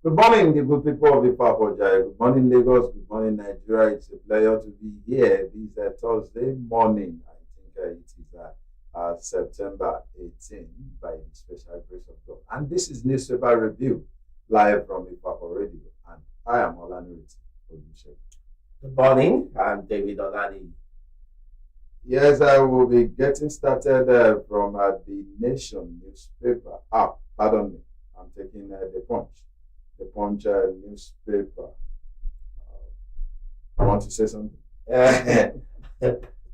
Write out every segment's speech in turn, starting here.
Good morning, the good people of Ifako. Good morning, Lagos. Good morning, Nigeria. It's a pleasure to be here this Thursday morning. I think it is September 18 by the special grace of God. And this is Newspaper Review live from Ifako Radio. And I am Olanuriti. Good morning. I'm David Olani. Yes, I will be getting started from the Nation newspaper. Pardon me. I'm taking the Punch. The Punch newspaper. I want to say something.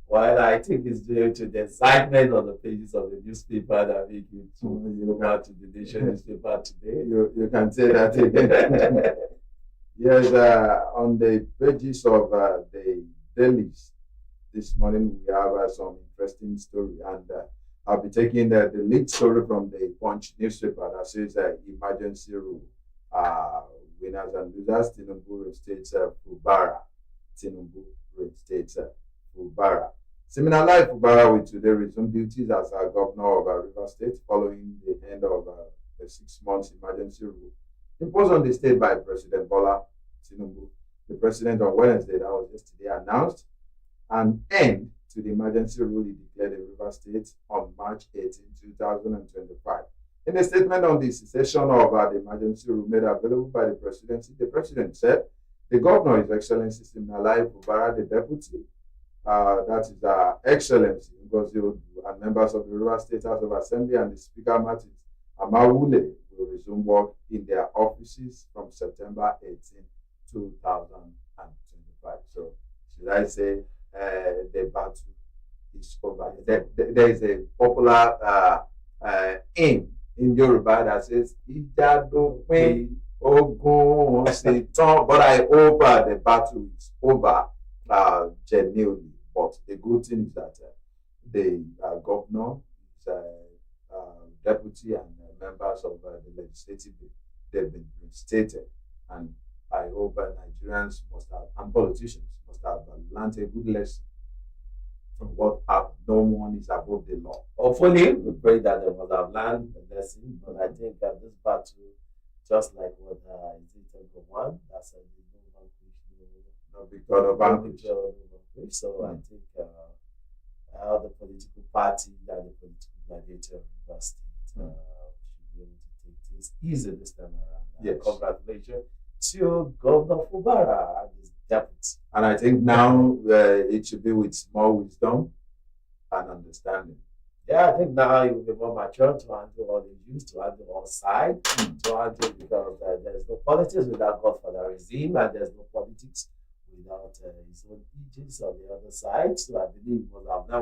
Well, I think it's due to the excitement on the pages of the newspaper that make you go out to the Nation newspaper today. You can say that again. Yes, on the pages of the dailies this morning, we have some interesting story, and I'll be taking the lead story from the Punch newspaper that says emergency rule. Winners and losers, Tinubu reinstates Fubara. Tinubu reinstates Fubara. Similarly, Fubara will today resume duties as governor of Rivers State following the end of the 6 months emergency rule imposed on the state by President Bola Tinubu. The president on Wednesday, that was yesterday, announced an end to the emergency rule he declared in Rivers State on March 18, 2025. In a statement on the cessation of the emergency rule made available by the presidency, the president said the governor, His Excellency Siminalayi Fubara, the deputy, that is Excellency Ngozi Odu, and members of the River State House of Assembly and the Speaker Martins Amawule will resume work in their offices from September 18, 2025. So, should I say the battle is over? There is a popular hymn in Yoruba that says Ìjà dópin ogun ṣetán, but I hope the battle is over genuinely. But the good thing is that the governor, deputy, and members of the legislative, they've been reinstated, and I hope Nigerians must have, and politicians must have learned a good lesson from what happened. No one is above the law. Hopefully, we pray that they must have learned the lesson. But I think this battle, just like what is it one, that's a no victor, no vanquish. So I think all the political party and the political gladiator of Rivers State should be able to take things easy this time around. Yes. Congratulations to Governor Fubara and his deputy. And I think now it should be with more wisdom and understanding. Yeah, I think now it will be more mature to handle all the issues, to handle all sides, to handle, because there's no politics without godfatherism, and there's no politics without his own aegis on the other side. So I believe we will have now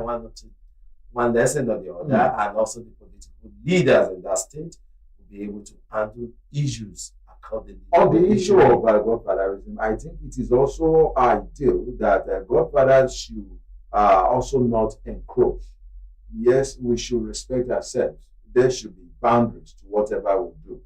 one lesson or the other, and also the political leaders in that state will be able to handle issues accordingly. On the issue of godfatherism, I think it is also ideal that godfathers should also not encroach. Yes, we should respect ourselves. There should be boundaries to whatever we do.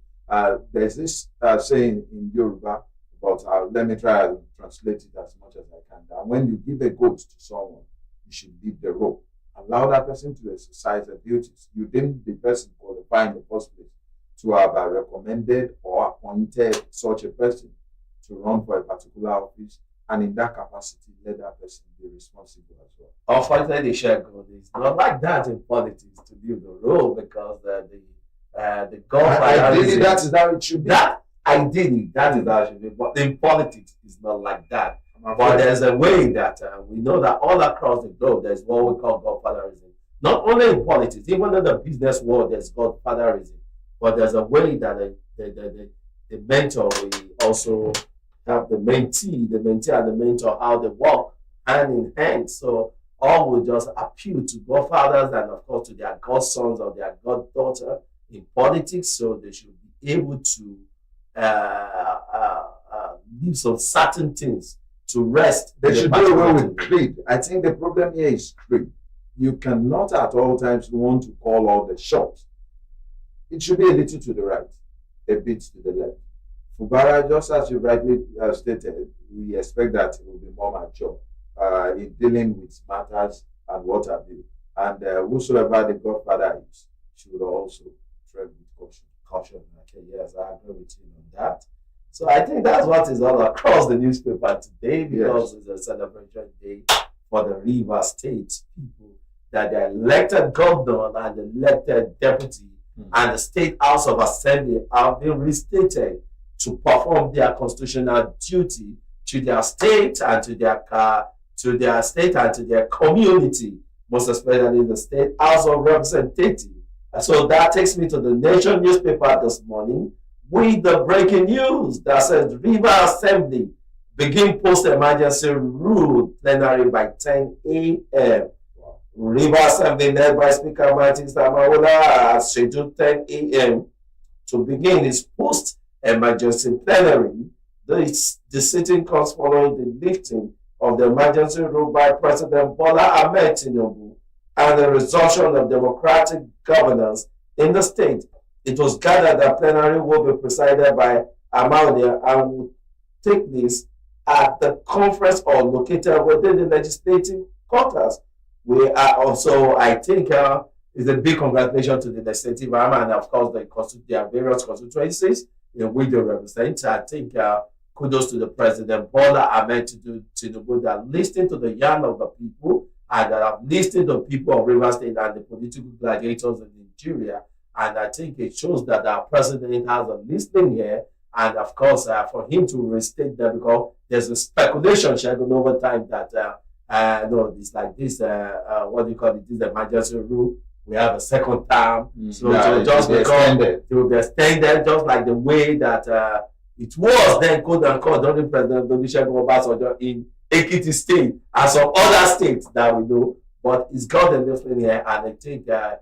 There's this saying in Yoruba, but let me try and translate it as much as I can. That when you give a goat to someone, you should leave the rope. Allow that person to exercise their duties. You deem the person qualified in the first place to have recommended or appointed such a person to run for a particular office, and in that capacity, let that person be responsible as well. Unfortunately, it's not like that in politics to leave the role, because the government. Ideally, that is how it should be. Ideally, that is how it should be. But in politics, it's not like that. But there's a way that we know that all across the globe, there's what we call godfatherism. Not only in politics, even in the business world, there's godfatherism. But there's a way that the mentor will also help the mentee and the mentor, how they work hand in hand. So all will just appeal to godfathers and of course to their godsons or their goddaughter in politics. So they should be able to leave some certain things to rest. They should do away with greed. I think the problem here is greed. You cannot at all times want to call all the shots. It should be a little to the right, a bit to the left. Fubara, just as you rightly stated, we expect that it will be more mature in dealing with matters and what have you. And whosoever the godfather is should also tread with caution. Caution. Okay, yes, I agree with you on that. So I think that's what is all across the newspaper today, because it's a celebration day for the River State people, that the elected governor and the elected deputy and the State House of Assembly have been restated to perform their constitutional duty to their state and to their state and to their community, most especially the State House of Representatives. So that takes me to the Nation newspaper this morning with the breaking news that says River Assembly begin post-emergency rule plenary by 10 a.m. Wow. River Assembly led by Speaker Martin Samawola has scheduled 10 a.m. to begin its post-emergency plenary. The sitting comes following the lifting of the emergency rule by President Bola Ahmed Tinubu and the resumption of democratic governance in the state. It was gathered that plenary will be presided by Amalia and will take place at the conference hall located within the legislative quarters. We are also, I think, is a big congratulations to the legislative arm and of course their various constituencies in which they represent. I think kudos to the President Bola Ahmed Tinubu that listened to the yarn of the people and that have listened to the people of Rivers State and the political gladiators in Nigeria. And I think it shows that our president has a listening here. And of course, for him to restate that, because there's a speculation scheduled over time that no, it's like this, what do you call it, this emergency rule. We have a second term. So just because it will be extended, just like the way that it was then, quote unquote, during President Olusegun Obasanjo in Ekiti State and some other states that we know. But it's got a listening here, and I think the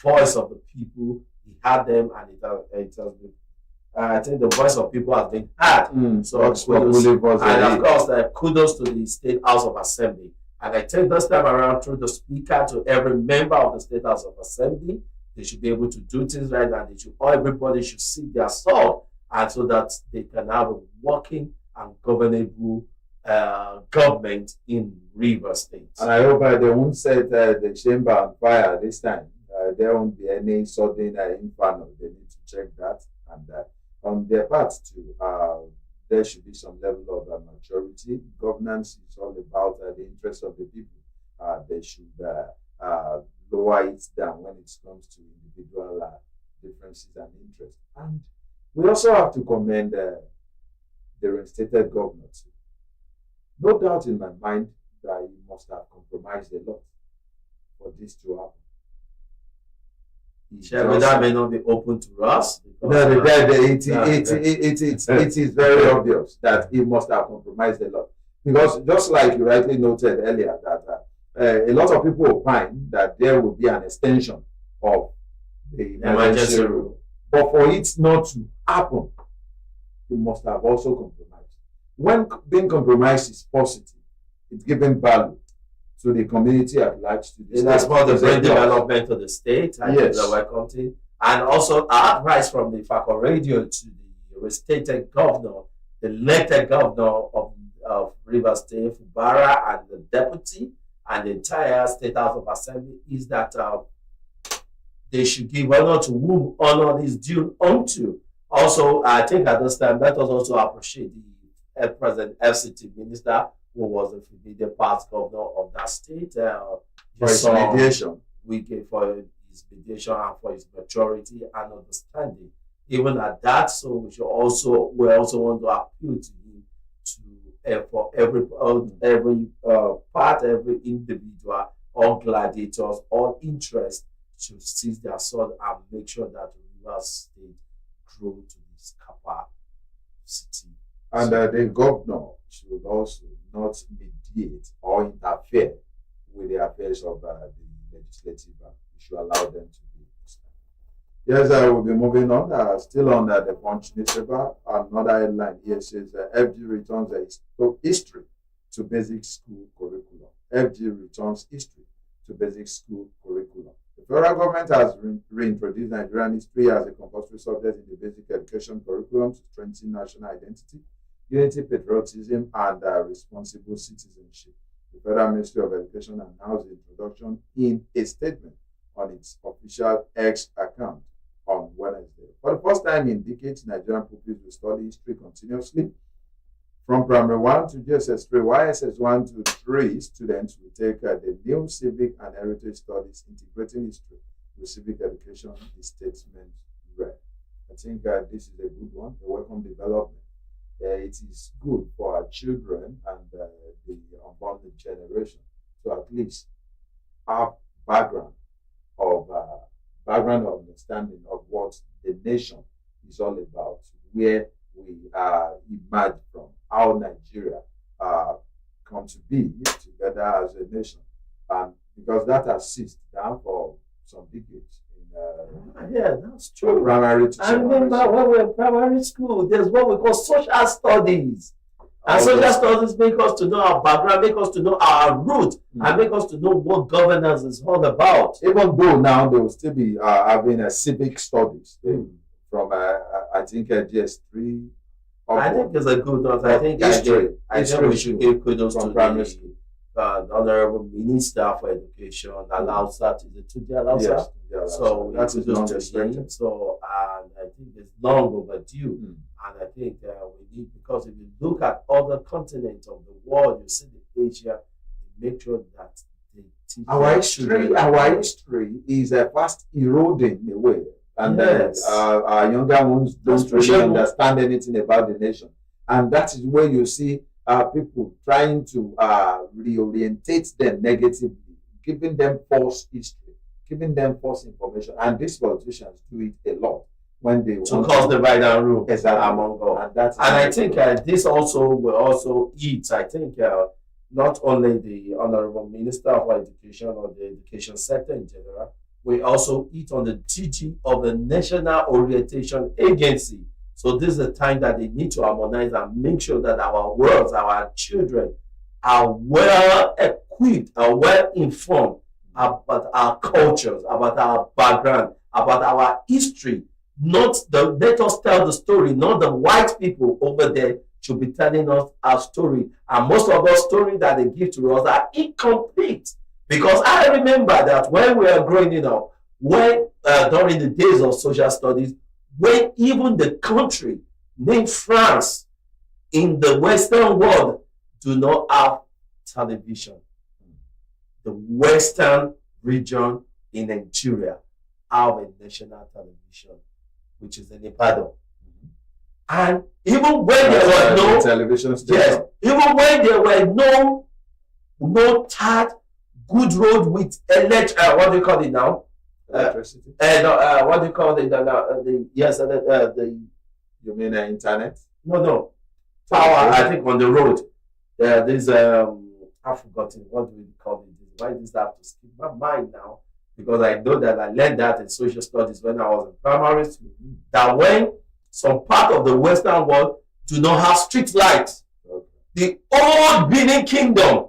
voice of the people, he had them, and it has been. I think the voice of people has been heard. So kudos, and of course, kudos to the State House of Assembly. And I think this time around, through the speaker to every member of the State House of Assembly, they should be able to do things right, and everybody should see their salt, and so that they can have a working and governable government in Rivers State. And I hope they won't set the chamber on fire this time. There won't be any sudden inferno. They need to check that. And on their part too, there should be some level of maturity. Governance is all about the interests of the people. They should lower it down when it comes to individual differences and interests. And we also have to commend the reinstated governor too. No doubt in my mind that he must have compromised a lot for this to happen. That may not be open to us. No, it is very obvious that he must have compromised a lot. Because just like you rightly noted earlier, that a lot of people opine that there will be an extension of the emergency rule. But for it not to happen, he must have also compromised. When being compromised is positive, it's giving value to the community at large. That's more the brain development of the state. I think the welcome to. And also our advice from the Ifako radio to the restated governor, the elected governor of Rivers State, Fubara, and the deputy and the entire State House of Assembly is that they should give honor to whom honor is due unto. Also, I think at this time, let us also appreciate the present FCT minister, who was the immediate past governor of that state. For his mediation. We gave for his mediation and for his maturity and understanding. Even at that, so we also want to appeal to him to for every part, every individual, all gladiators, all interests to seize their sword and make sure that the Rivers State grow to this capacity And the governor should also not mediate or interfere with the affairs of the legislative. You should allow them to be. Yes, I will be moving on. Still on the Punch newspaper. Another headline here says FG returns history to basic school curriculum. FG returns history to basic school curriculum. The federal government has reintroduced Nigerian history as a compulsory subject in the basic education curriculum to strengthen national identity, unity, patriotism, and responsible citizenship. The Federal Ministry of Education announced the introduction in a statement on its official X account on Wednesday. For the first time in decades, Nigerian pupils will study history continuously. From primary 1 to GSS 3, YSS 1 to 3 students will take the new civic and heritage studies integrating history with civic education, the statement read. I think this is a good one, a welcome development. It is good for our children and the unborn generation to at least have background understanding of what the nation is all about, where we emerged from, how Nigeria come to be together as a nation, and because that has ceased down for some decades. Yeah, that's true. Primary to I remember when we were in primary school, there's what we call social studies. And social studies make us to know our background, make us to know our root, and make us to know what governance is all about. Even though now they will still be having civic studies from, I think, GS3. I think it's a good one. I think we should give kudos to the Honorable Minister for Education, allows that. Is it Tuji allows that? Yes, so that's kudos to him. So, and I think it's long overdue. And I think we need, because if you look at other continents of the world, you see the Asia, make sure that they teach our history is fast eroding away. And our younger ones don't really understand anything about the nation. And that is where you see people trying to reorientate them negatively, giving them false history, giving them false information. And these politicians do it a lot when they to cause divide and rule among God. And I think this also will also eat, I think, not only the Honorable Minister for Education or the education sector in general, we also eat on the teaching of the National Orientation Agency. So this is the time that they need to harmonize and make sure that our worlds, our children, are well equipped and well informed about our cultures, about our background, about our history. Let us tell the story, not the white people over there should be telling us our story. And most of those stories that they give to us are incomplete. Because I remember that when we were growing up, when during the days of social studies, when even the country named France in the Western world do not have television. The Western region in Nigeria have a national television, which is in Ibadan. And even when there was no television station, even when there were no third good road with what do you call it now? Electricity. What do you call it? You mean internet? No. Power. I think on the road. There's I've forgotten what do we call it. Why does that have to skip my mind now? Because I know that I learned that in social studies when I was in primary school. That when some part of the Western world do not have street lights, the old Benin Kingdom,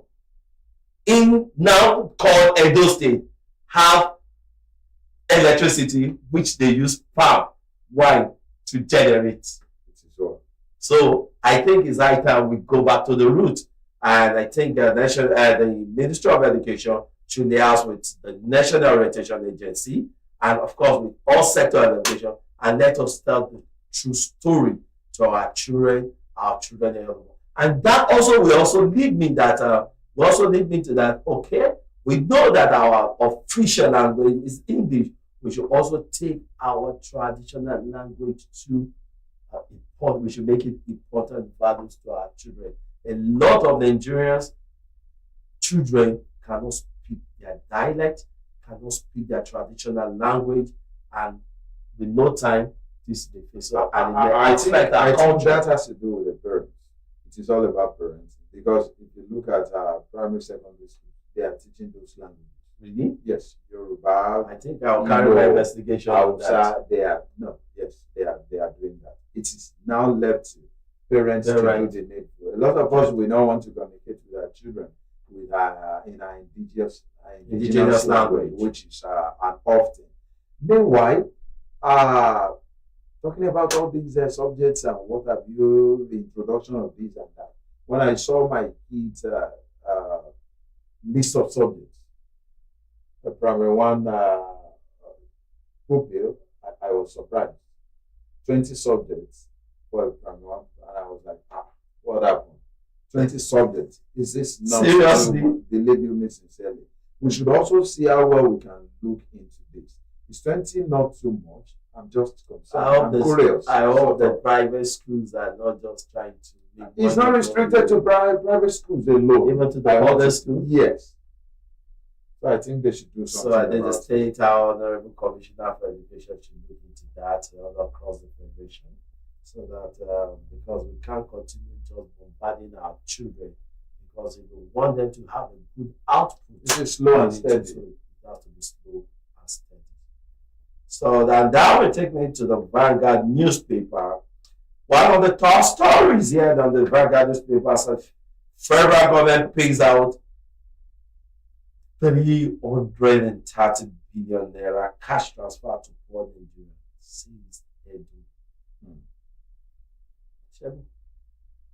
in now called Edo State, have electricity which they use palm wine to generate. So I think it's high time we go back to the root, and I think the Ministry of Education should liaise with the National Orientation Agency and of course with all sector of education, and let us tell the true story to our children and that also will also lead me that to that, okay, we know that our official language is English. We should also take our traditional language to we should make it important values to our children. A lot of Nigerians children cannot speak their dialect, cannot speak their traditional language, and with no time, this is the face. I think that has to do with the parents. it is all about parenting. Because if you look at primary, secondary school, they are teaching those languages. Really? Yes, Yoruba, I think I'll carry my investigation on that. Hausa, they are no, yes, they are doing that. It is now left to parents to do the needful. A lot of us we don't want to communicate with our children with in our indigenous language, which is an often. Meanwhile, talking about all these subjects and what have you, the introduction of this and that. When I saw my kids' list of subjects, the primary one pupil, I was surprised. 20 subjects for a primary one, and I was like, what happened? 20 subjects. Is this not seriously? Believe you me sincerely. We should also see how well we can look into this. Is 20 not too much? I'm just concerned. I'm curious. I hope the private schools are not just trying to make it's not restricted to private schools alone. Even to the other schools? Yes. So I think they should do something. So I think the State Honorable Commissioner for Education should look into that all across the federation. So that because we can't continue just bombarding our children, because if we want them to have a good output, this is slow and steady. It has to be slow and steady. So that will take me to the Vanguard newspaper. One of the top stories here on the Vanguard newspaper says federal government pays out 330 billion naira cash transfer to poor Nigerians since Edo.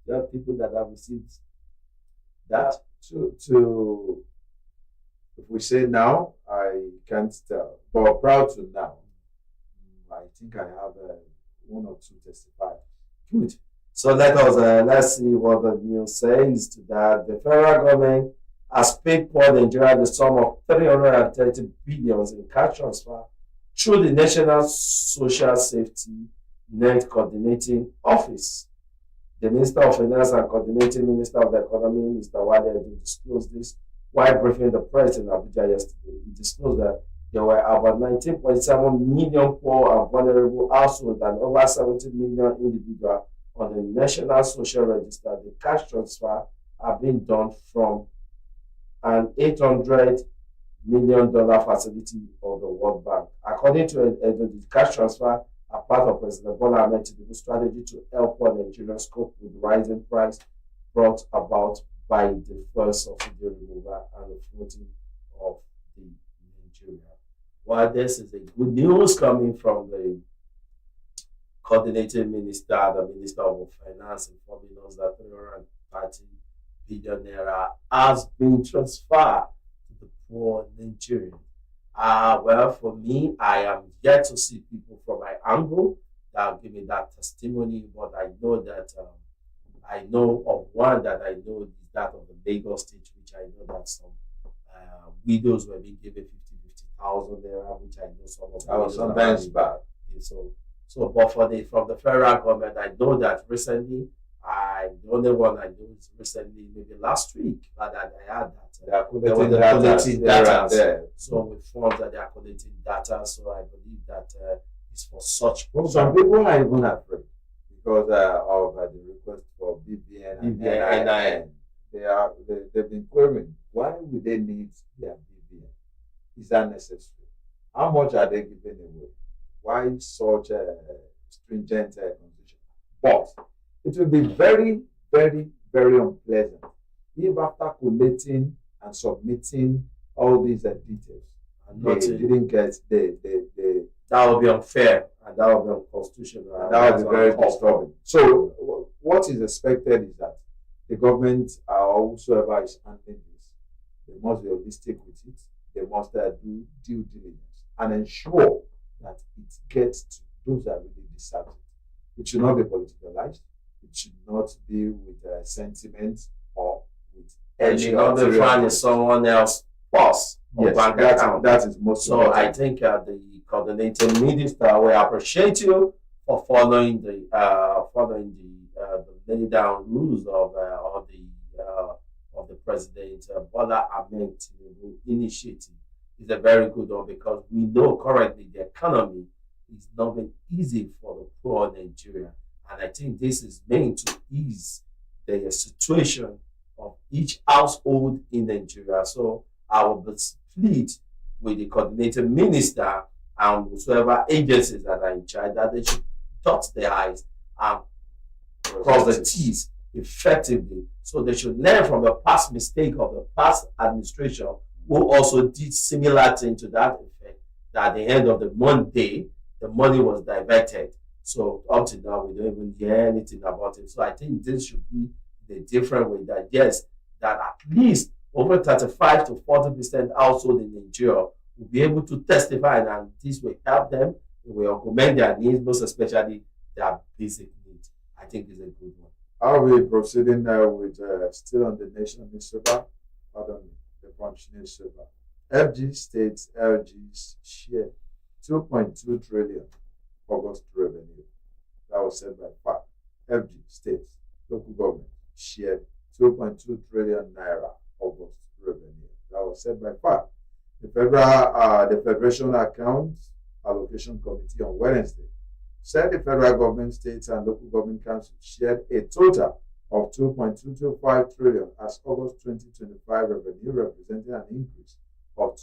There are people that have received that. To if we say now, I can't tell, but proud to now. I think I have one or two testifiers. Good. So let's see what the news says to that. The federal government has paid poor Nigeria the sum of 330 billions in cash transfer through the National Social Safety Net Coordinating Office. The Minister of Finance and Coordinating Minister of the Economy, Mr. Wade, disclosed this while briefing the press in Abuja yesterday. He disclosed that there were about 19.7 million poor and vulnerable households and over 70 million individuals on the National Social Register. The cash transfer have been done from an $800 million facility of the World Bank. According to the cash transfer are part of President Bola Ahmed Tinubu's strategy to help poor Nigerians cope with rising price brought about by the first subsidy removal and the floating of the Nigeria. While this is a good news coming from the coordinating minister, the Minister of Finance, informing us that 330 billion naira has been transferred to the poor Nigerians. Well, for me, I am yet to see people from my angle that will give me that testimony, but I know that I know of one that I know is that of the Lagos State, which I know that some widows were being given 50,000 naira, which I know some of that was sometimes bad. But from the federal government, I know that recently, the only one I know is recently, maybe last week, that I had that. They are collecting data there. So with funds that they are collecting data, so I believe that it's for such programs. Some people are even afraid because of the request for BVN and NIN. They've been querying, why would they need their BVN? Is that necessary? How much are they giving away? Why such a stringent condition? But it will be very, very, very unpleasant if after collating and submitting all these details and they didn't get that would be unfair and that would be unconstitutional. And that would be very disturbing. So what is expected is that the government or whosoever is handling this, they must be holistic with it. They must do due diligence and ensure that it gets to those that really deserve it. It should not be politicalized. It should not be with sentiment or with any other friend is someone else boss. Yes, that is most so important. I think the coordinating minister will appreciate you for following the lay down rules of the President Bola Ahmed Tinubu initiative. Is a very good one because we know currently the economy is not been easy for the poor Nigeria. And I think this is meant to ease the situation of each household in Nigeria. So I will be split with the coordinating minister and whatsoever agencies that are in charge, that they should dot their I's and cross the T's effectively. So they should learn from the past mistake of the past administration, who also did similar thing to that effect, that at the end of the Monday, the money was diverted. So up to now, we don't even hear anything about it. So I think this should be the different way, that yes, that at least over 35 to 40% household in Nigeria will be able to testify, and this will help them, it will augment their needs, most especially their basic needs. I think is a good one. Are we proceeding with still on the nation newspaper? Pardon me, the Punch newspaper. FG states LG's share 2.2 trillion August revenue. That was said by FAC. FG states local government shared 2.2 trillion naira August revenue. That was said by FAC. The Federation Accounts Allocation Committee on Wednesday said the federal government, states, and local government councils shared a total of 2.225 trillion as August 2025 revenue, representing an increase of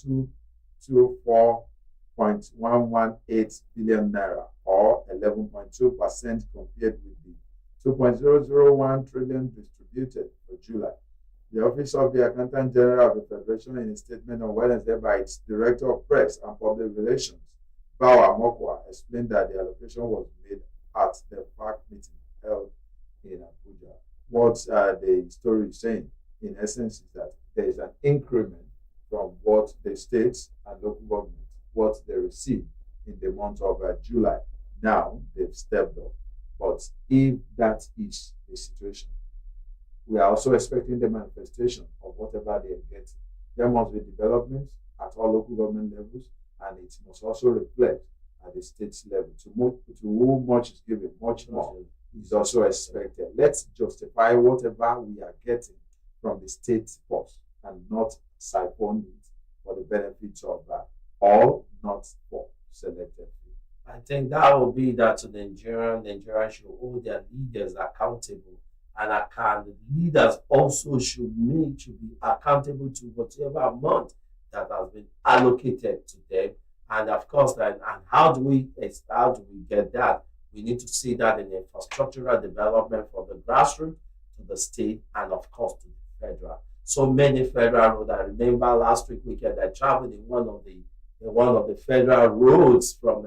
224.118 billion naira, or 11.2% compared with the 2.001 trillion distributed for July. The Office of the Accountant General of the Federation, in a statement on Wednesday by its Director of Press and Public Relations, Bawa Mokwa, explained that the allocation was made at the FAC meeting held in Abuja. What the story is saying, in essence, is that there is an increment from what the states and local government, what they received in the month of July. Now they've stepped up. But if that is the situation, we are also expecting the manifestation of whatever they are getting. There must be development at all local government levels, and it must also reflect at the state level. To whom much is given, much more is also expected. Let's justify whatever we are getting from the state purse and not siphon it for the benefit of all, not for selected few. I think that will be that to Nigerians should hold their leaders accountable, and the leaders also should be accountable to whatever amount that has been allocated to them. And of course, and how do we get that? We need to see that in infrastructural development from the grassroots to the state, and of course to the federal. So many federal roads. I remember last weekend I traveled in one of the federal roads from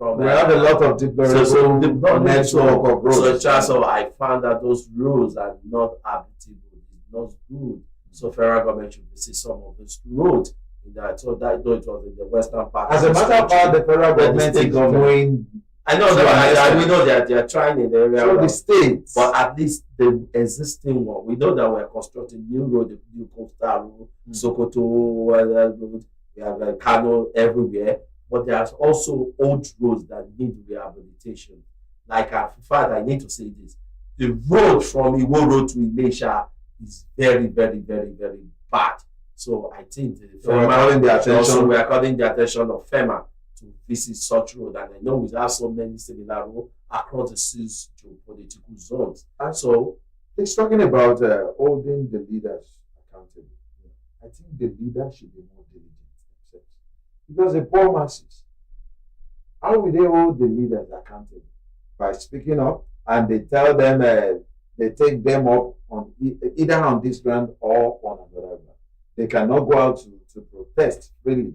we have a lot of deplorable network of roads. So I found that those roads are not habitable, it's not good. So federal government should visit some of those roads. So that though it was in the western part. As a matter of fact, the federal government is going. I know that we know that they are trying in the area. So the states, but at least the existing one, we know that we are constructing new road, the new coastal road, Sokoto road. We have Kano everywhere, but there's also old roads that need rehabilitation. Like in fact, I need to say this: the road from Iwo Road to Ilesha is very, very, very, very bad. So I think we are calling the attention of FEMA to visit such road, and I know we have so many similar roads across the six geopolitical zones. And so it's talking about holding the leaders accountable. I think the leaders should be more diligent themselves, because the poor masses, how will they hold the leaders accountable? By speaking up, and they tell them they take them up on either on this ground or on another ground. They cannot go out to protest freely.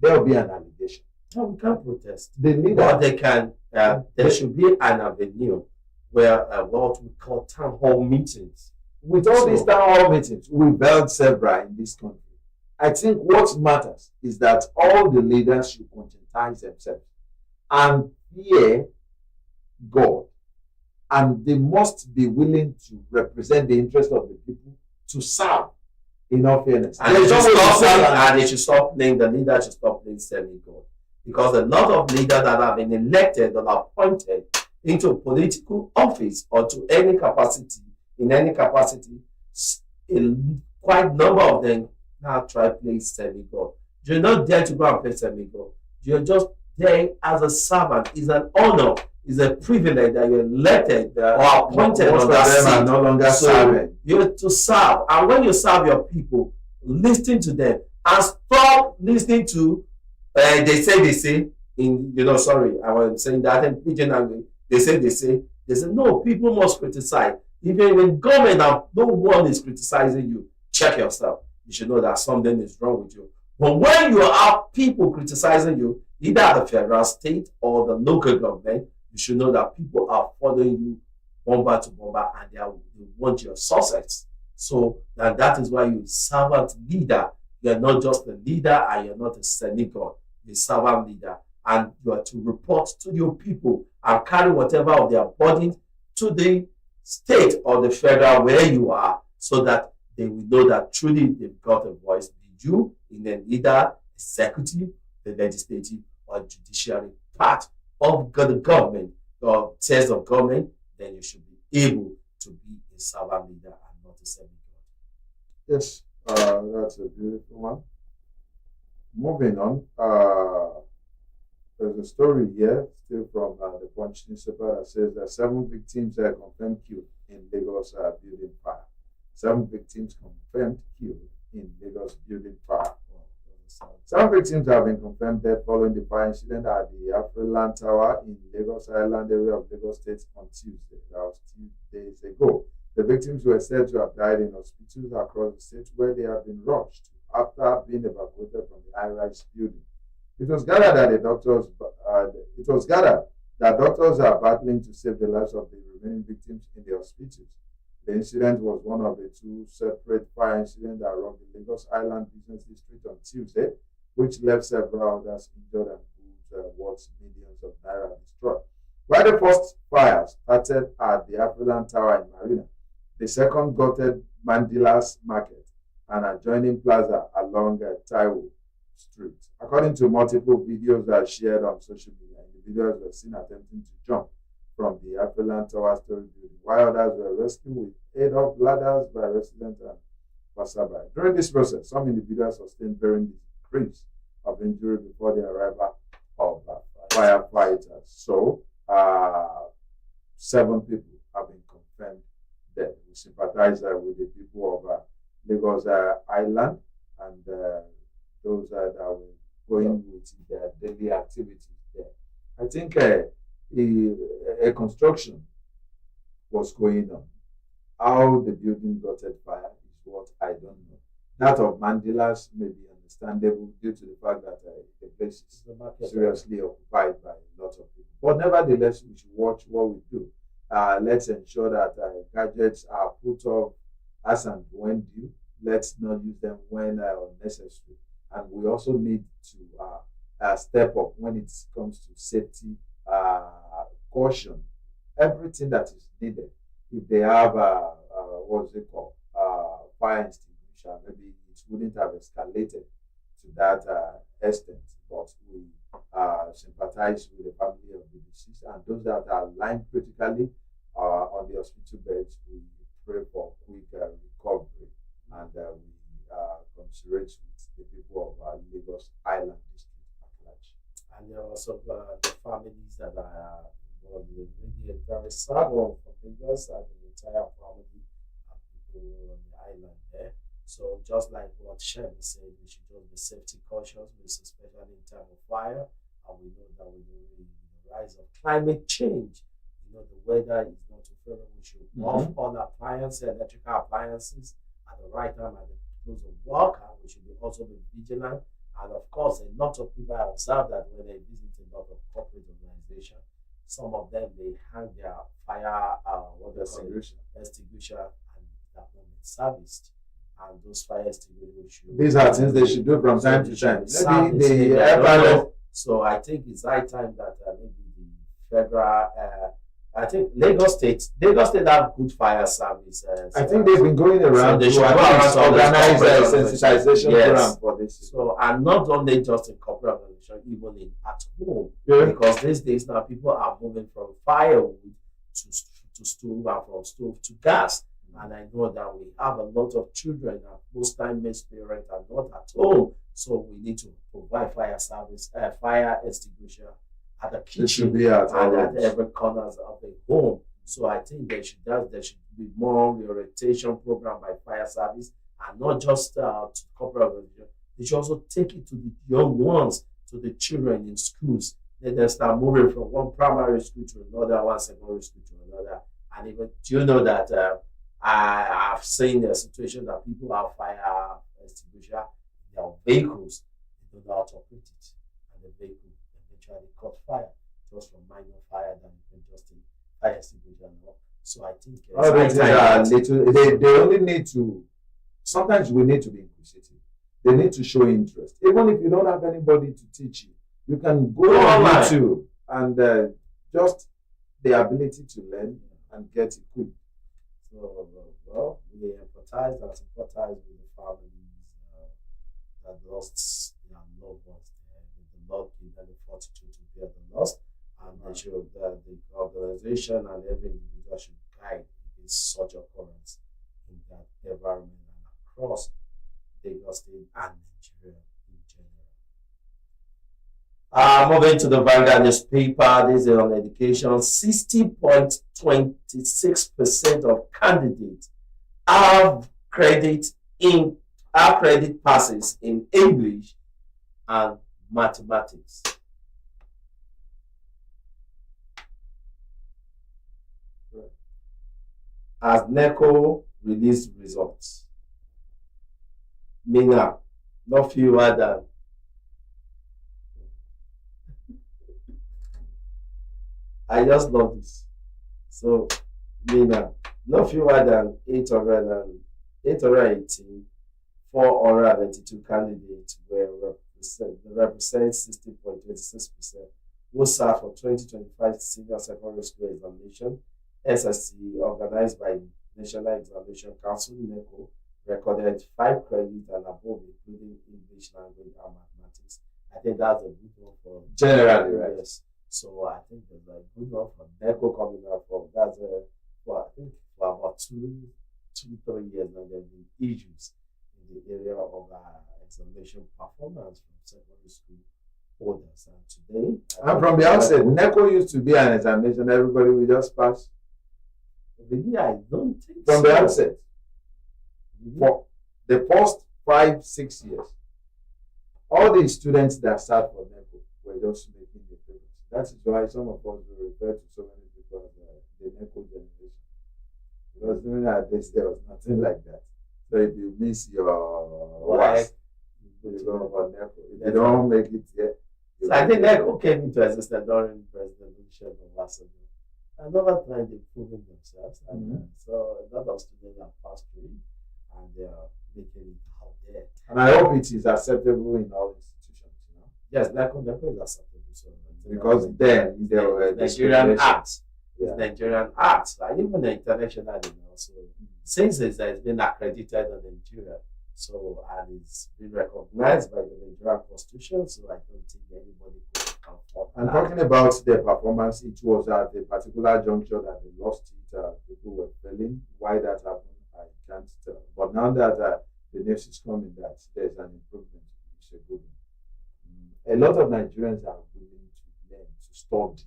There will be an allegation. No, we can't protest. The leader, but they can. There should be an avenue where what we call town hall meetings. With all these town hall meetings, we've held several in this country. I think what matters is that all the leaders should conscientize themselves and fear God, and they must be willing to represent the interest of the people, to serve. In all fairness, and they should stop playing. The leader should stop playing semi-God, because a lot of leaders that have been elected or appointed into political office or to any capacity, quite number of them now try playing semi-God. You're not there to go and play semi-God. You're just there as a servant. It's an honor. It's a privilege that you're elected or appointed Most on of that them seat. are no longer So serving. you're to serve. And when you serve your people, listen to them and stop listening to they say in sorry, I was saying that in pidgin language. They say no, people must criticize. Even in government now, no one is criticizing you. Check yourself. You should know that something is wrong with you. But when you have people criticizing you, either at the federal, state, or the local government, you should know that people are following you bomber to bomber and they want your success. So and that is why you're a servant leader. You're not just a leader and you're not a senator. You're a servant leader. And you are to report to your people and carry whatever of their burden to the state or the federal where you are, so that they will know that truly they've got a voice. You in an either executive, the legislative, or judiciary part of the government or tiers of government, then you should be able to be a servant leader and not a servant. Yes, that's a beautiful one. Moving on, there's a story here, still from the Punch newspaper, that says that 7 victims are confirmed killed in Lagos building fire. 7 victims confirmed killed in Lagos building fire. 7 victims have been confirmed dead following the fire incident at the Afriland Tower in Lagos Island area of Lagos State on Tuesday. That was 2 days ago. The victims were said to have died in hospitals across the state where they had been rushed after being evacuated from the high-rise building. It was gathered that doctors are battling to save the lives of the remaining victims in the hospitals. The incident was one of the 2 separate fire incidents that rocked the Lagos Island Business District on Tuesday, which left several others injured and goods worth millions of naira destroyed. While the first fire started at the Afriland Tower in Marina, the second gutted Mandilas Market, an adjoining plaza along Taiwo Street. According to multiple videos that are shared on social media, individuals were seen attempting to jump from the Afriland Tower story building, while others were rescued with aid-up ladders by residents and passerby. During this process, some individuals sustained varying degrees of injury before the arrival of firefighters. So, 7 people have been confirmed dead. We sympathize with the people of Lagos Island and those that were going with their daily activities there. I think a construction was going on. How the building got at fire is what I don't know. That of Mandilas may be understandable due to the fact that the place is seriously occupied by a lot of people. But nevertheless, we should watch what we do. Let's ensure that gadgets are put off as and when due. Let's not use them when unnecessary. And we also need to step up when it comes to safety, caution, everything that is needed. If they have, what's it called, fire extinguisher, maybe it wouldn't have escalated to that extent. But we sympathize with the family of the deceased and those that are lying critically on the hospital beds. We pray for quick recovery and we commiserate with the people of Lagos Island District at large. And there are also the families that are involved in really a very sad one for Lagos and the entire family and people on the island there. So just like what Shem said, we should just be safety cautious, especially in time of fire. And we know that with the rise of climate change, the weather is not too favorable. We should off all appliances, electrical appliances at the right time at the close of work, and we should also be vigilant. And of course, a lot of people have observed that when they visit a lot of corporate organizations, some of them they hang their fire extinguisher and that one is serviced. And those fire extinguishers. These are things they should do from time to time. So I think it's high time that maybe the federal. I think Lagos State have good fire service. I think they've been going around to organize a sensitization program for this. So, and not only just in corporate organization, even at home. Yeah. Because these days now people are moving from firewood to stove and from stove to gas. And I know that we have a lot of children and most time most parents are not at home. So we need to provide fire service, fire extinguisher at the It should kitchen be at and all at homes. every corners of the home. So I think there should be more reorientation program by fire service, and not just to corporate organization. They should also take it to the young ones, to the children in schools. Let them start moving from one primary school to another, one secondary school to another. And even, do you know that I've seen a situation that people have fire extinguisher in their vehicles, they don't know how to operate it, and the vehicle eventually caught fire just from minor fire that you can just take fire extinguisher and all. So I think All these things are little. They only need to. Sometimes we need to be inquisitive. They need to show interest. Even if you don't have anybody to teach you, you can go on YouTube and just the ability to learn and get equipped. So, well, we empathize and sympathize with the families that lost their loved ones there. The Lord give them the fortitude to bear the loss, and they should, the organization and every individual should guide against such occurrence in that environment and across Lagos State and Nigeria in general. Moving to the Vanguard newspaper, this is on education. 60.26% of candidates have credit passes in English and mathematics. As NECO released results, meaning not fewer than I just love this. So, meaning not fewer than 818,492 candidates represent 60.26%, who serve for 2025 Senior Secondary School Examination. SSC, organized by National Examination Council, NECO, recorded 5 credits and above, including English language and mathematics. I think that's a good one for generally, right? Yes. So I think there's a good one for NECO coming up from that's I think for about 2-3 years now there have been issues in the area of examination performance from secondary school holders. And today, and from the outset, NECO used to be an examination everybody will just pass. Really, I don't think from so. the outset. For the first 5-6 years, all the students that sat for NECO were just making the papers. That is why some of us will refer to so many people as the NECO generation. Because during our days, there was nothing like that. So if you miss your work, you go for NECO. If you don't make it yet. So I think NECO came into existence during President Olusegun Obasanjo. And over time, they've proven themselves. And so a lot of students have passed through and they are making it out there. And I hope it is acceptable in all institutions, you know. Yes, NECO is acceptable. So because then there were Nigerian arts. It's Nigerian arts. And even the international, you know, so since it's been accredited in Nigeria, so and it's been recognized by the Nigerian Constitution, so I don't think anybody could come forward. And talking about their performance, it was at a particular juncture that they lost it. People were failing. Why that happened, I can't tell. But now that the news is coming that there's an improvement, it's a good one. A lot of Nigerians are willing to learn, to study.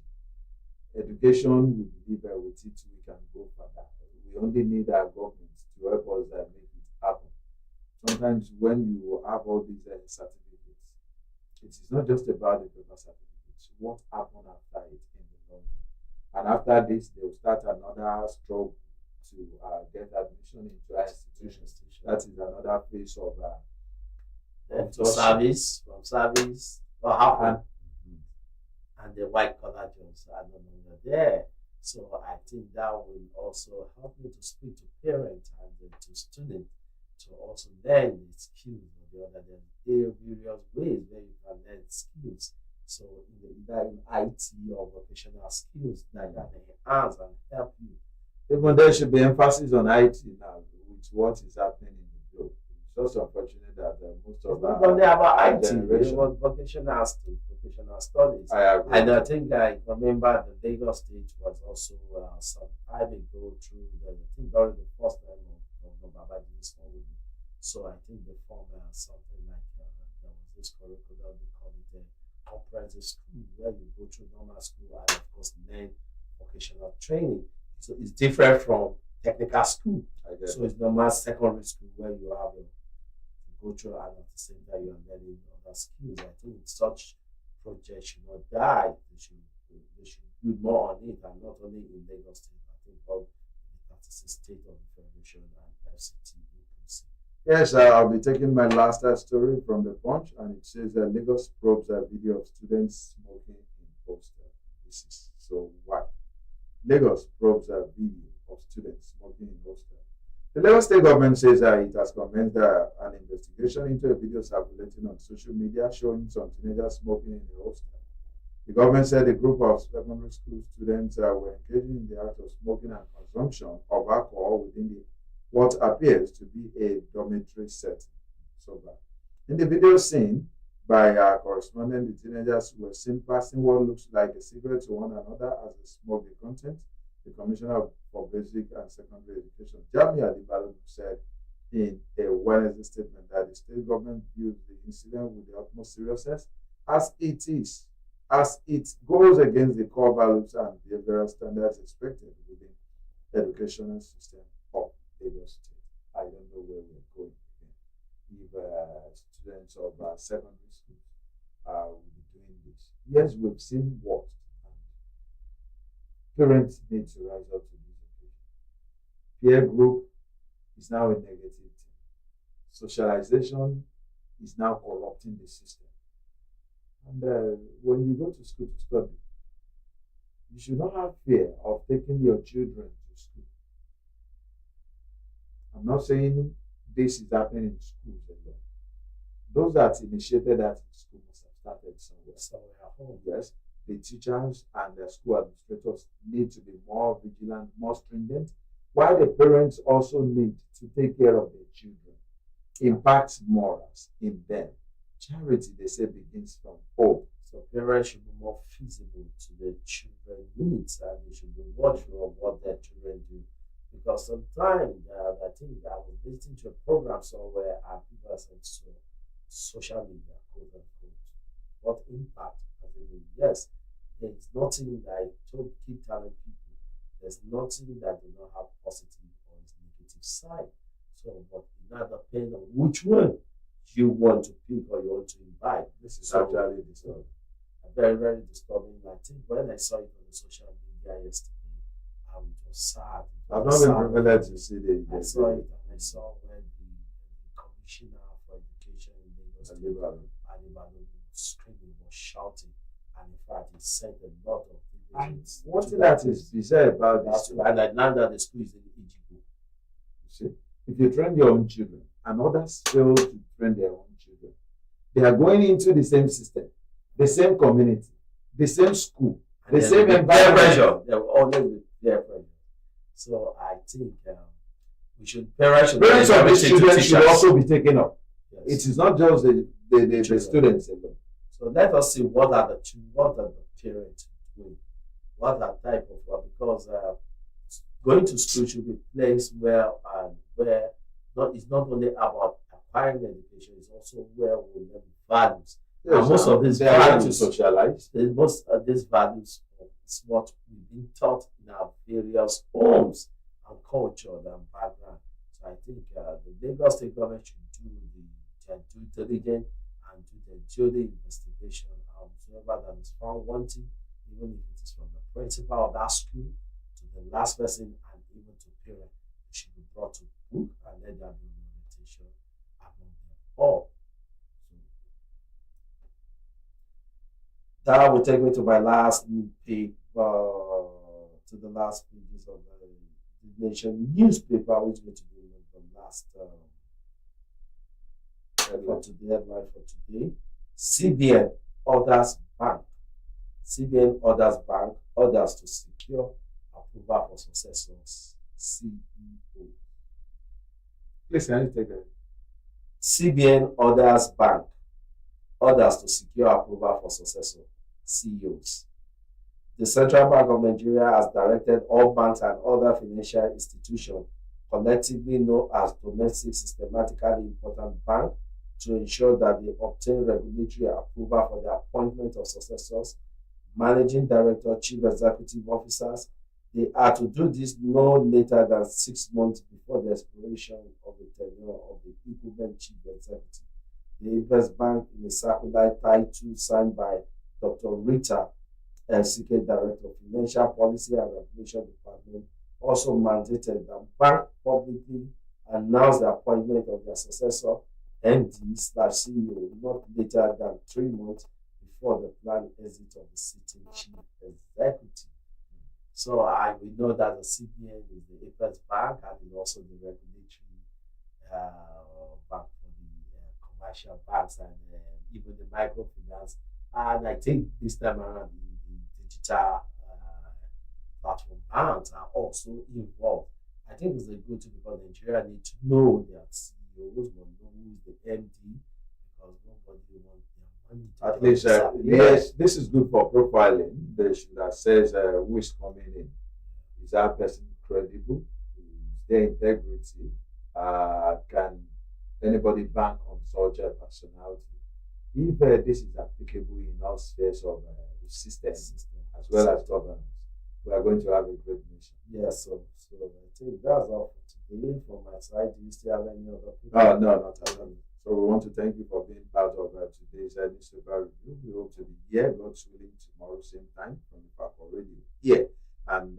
Education, we believe with it we can go further. We only need our government to help us make it happen. Sometimes when you have all these certificates, it is not just about the paper certificates. What happened after it in the long run? And after this, they will start another struggle to get admission into our institutions. That is another phase of from service, what happened? And the white collar jobs are no longer there. So I think that will also help me to speak to parents and to students to also learn the skills of the other. There are various ways where you can learn skills. So either in IT or vocational skills that can enhance and help you. Even there should be emphasis on IT now with what is happening in the globe. It's also unfortunate that most of not only about IT, but vocational studies. I agree. And I think I remember the Lagos State was also some time ago through during the first time of Babaji's forward. So I think they formed something like there was this curriculum, they call it comprehensive school where you go through normal school and of course learn vocational training. So it's different from technical school. So it's normal secondary school where you have to go through and at the same time you are learning other skills. I think such projects should not die. They should build more on it, and not only in Lagos State, I think all the 36 state of the Federation and FCT inclusive. Yes, I'll be taking my last story from the Punch, and it says that Lagos probes a video of students smoking in hostel. This is so why. Lagos probes a video of students smoking in hostel. The Lagos State government says that it has commenced an investigation into a video circulating on social media showing some teenagers smoking in a hostel. The government said a group of secondary school students were engaging in the act of smoking and consumption of alcohol within what appears to be a dormitory setting. So bad. In the video seen by our correspondent, the teenagers were seen passing what looks like a cigarette to one another as they smoked the content. The Commissioner for Basic and Secondary Education, Jami Adibalo, said in a Wednesday statement that the state government views the incident with the utmost seriousness as it goes against the core values and behavioral standards expected within the educational system of Lagos State. I don't know where we're going again. If students of secondary schools will be doing this. Yes, we've seen what. Parents need to rise up to this occasion. Peer group is now a negative thing. Socialization is now corrupting the system. And when you go to school to study, you should not have fear of taking your children to school. I'm not saying this is happening in schools alone. Those that initiated that in school must have started somewhere at home. Yes, the teachers and the school administrators need to be more vigilant, more stringent, while the parents also need to take care of their children. Impact morals in them. Charity, they say, begins from home. So parents should be more feasible to their children's needs, and they should be watchful of what their children do. Because sometimes I think I was listening to a program somewhere and people are saying social media, quote unquote. What impact has it been? Yes, there's nothing that I keep telling people. There's nothing that does not have positive or negative side. So, but it not depends on which one you want to pick or you want to invite. This is actually disturbing. Very, very disturbing. I think when I saw it on the social media yesterday, it was sad. I've not been privileged to see it. I saw it and I saw where the commissioner for education in Lagos State, Adibalo, was screaming, was shouting, and in fact, he sent a lot of things. One thing that is bizarre about this, and I learned that the school is in Egypt. You see, if you train your own children and others fail to train their own children, they are going into the same system, the same community, the same school, the same environment. Pressure. There will always be peer pressure. So I think parents of these children should also be taken up. Yes. It is not just the students alone. So let us see what are the parents doing, what are type of because going to school should be a place where it's not only about acquiring education, it's also where we learn values. Yes, and most of these values to socialize. Most of these values is what we've been taught in our various homes and culture and background. So I think the Lagos State government should do their due diligence and do their duty investigation. Whoever that is found wanting, even if it is from the principal of that school to the last person and even to parent, they should be brought to book and let there be orientation among them all. That will take me to my last page, to the last pages of the Nation newspaper, which is going to be the last headline for today. CBN orders bank. CBN orders bank orders to secure approval for successors. CEO. Please, can you take that? CBN orders bank orders to secure approval for successor CEOs. The Central Bank of Nigeria has directed all banks and other financial institutions, collectively known as domestic systematically important bank, to ensure that they obtain regulatory approval for the appointment of successors, managing director, chief executive officers. They are to do this no later than 6 months before the expiration of the tenure of the incumbent chief executive. The Invest Bank, in a circular tied to signed by Dr. Rita LCK, Director of Financial Policy and Regulation Department, also mandated that bank publicly announce the appointment of their successor MD/CEO not later than 3 months before the planned exit of the sitting chief executive. So we know that the CBN is the apex bank and is also the regulatory bank for the commercial banks and even the microfinance. And I think this time around the digital platform banks are also involved. I think it's a good thing because Nigeria need to know their CEOs, but know who is the MD because nobody wants their money to At least, yes, this is good for profiling. They should assess who is coming in. Is that person credible? Is their integrity? Can anybody bank on such a personality? If this is applicable in all spheres of systems as well as governance, we are going to have a great nation. Yes, so I think that's all for today from my side. Do you still have any other people? No, not at all. So we want to thank you for being part of today's newspaper review. We hope to be here, God's willing, tomorrow same time from Ifako Radio. Yeah, and